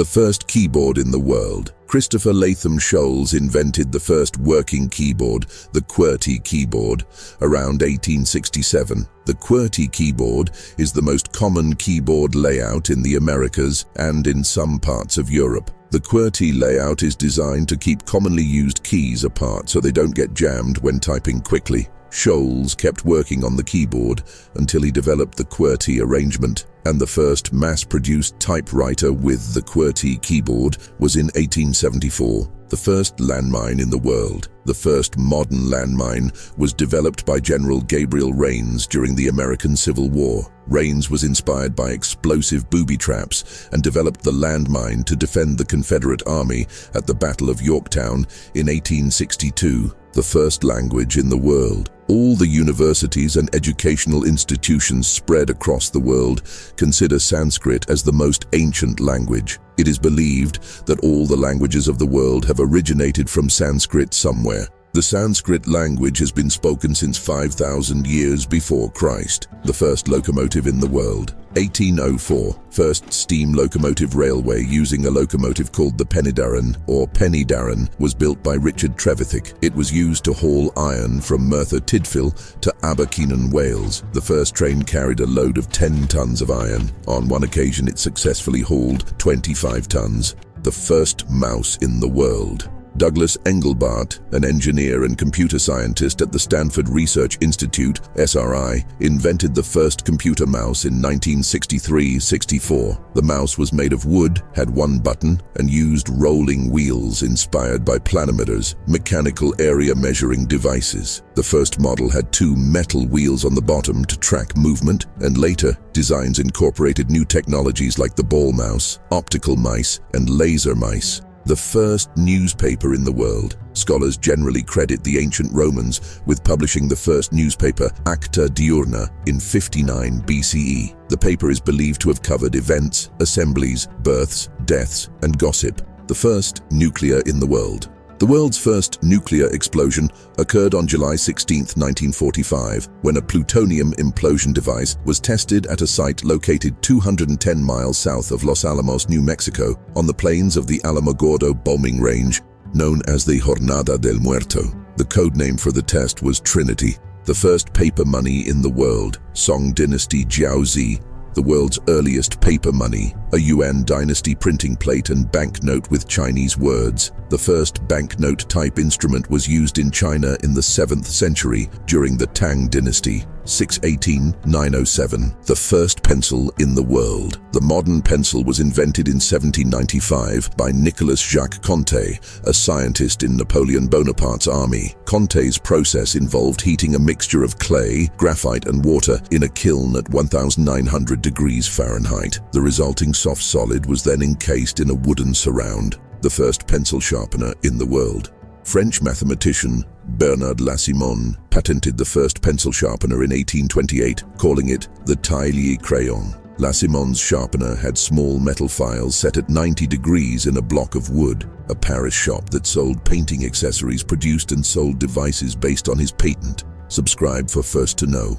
The first keyboard in the world. Christopher Latham Scholes invented the first working keyboard, the QWERTY keyboard, around 1867. The QWERTY keyboard is the most common keyboard layout in the Americas and in some parts of Europe. The QWERTY layout is designed to keep commonly used keys apart so they don't get jammed when typing quickly. Scholes kept working on the keyboard until he developed the QWERTY arrangement, and the first mass-produced typewriter with the QWERTY keyboard was in 1874. The first landmine in the world. The first modern landmine was developed by General Gabriel Rains during the American Civil War. Rains was inspired by explosive booby traps and developed the landmine to defend the Confederate Army at the Battle of Yorktown in 1862. The first language in the world. All the universities and educational institutions spread across the world consider Sanskrit as the most ancient language. It is believed that all the languages of the world have originated from Sanskrit somewhere. The Sanskrit language has been spoken since 5,000 years before Christ. The first locomotive in the world. 1804. First steam locomotive railway using a locomotive called the Penydarren or Penydarren was built by Richard Trevithick. It was used to haul iron from Merthyr Tydfil to Abercynon, Wales. The first train carried a load of 10 tons of iron. On one occasion it successfully hauled 25 tons. The first mouse in the world. Douglas Engelbart, an engineer and computer scientist at the Stanford Research Institute, SRI, invented the first computer mouse in 1963-64. The mouse was made of wood, had one button, and used rolling wheels inspired by planimeters, mechanical area measuring devices. The first model had 2 metal wheels on the bottom to track movement, and later, designs incorporated new technologies like the ball mouse, optical mice, and laser mice. The first newspaper in the world. Scholars generally credit the ancient Romans with publishing the first newspaper, Acta Diurna, in 59 BCE. The paper is believed to have covered events, assemblies, births, deaths, and gossip. The first nuclear in the world. The world's first nuclear explosion occurred on July 16, 1945, when a plutonium implosion device was tested at a site located 210 miles south of Los Alamos, New Mexico, on the plains of the Alamogordo bombing range, known as the Jornada del Muerto. The codename for the test was Trinity. The first paper money in the world, Song Dynasty Jiaozi, the world's earliest paper money, a Yuan dynasty printing plate and banknote with Chinese words. The first banknote type instrument was used in China in the 7th century during the Tang dynasty, 618-907. The first pencil in the world. The modern pencil was invented in 1795 by Nicolas Jacques Conté, a scientist in Napoleon Bonaparte's army. Conté's process involved heating a mixture of clay, graphite, and water in a kiln at 1900 degrees Fahrenheit. The resulting soft solid was then encased in a wooden surround. The first pencil sharpener in the world. French mathematician Bernard Lassimon patented the first pencil sharpener in 1828, calling it the taille crayon. Lassimon's sharpener had small metal files set at 90 degrees in a block of wood. A Paris shop that sold painting accessories produced and sold devices based on his patent. Subscribe for first to know.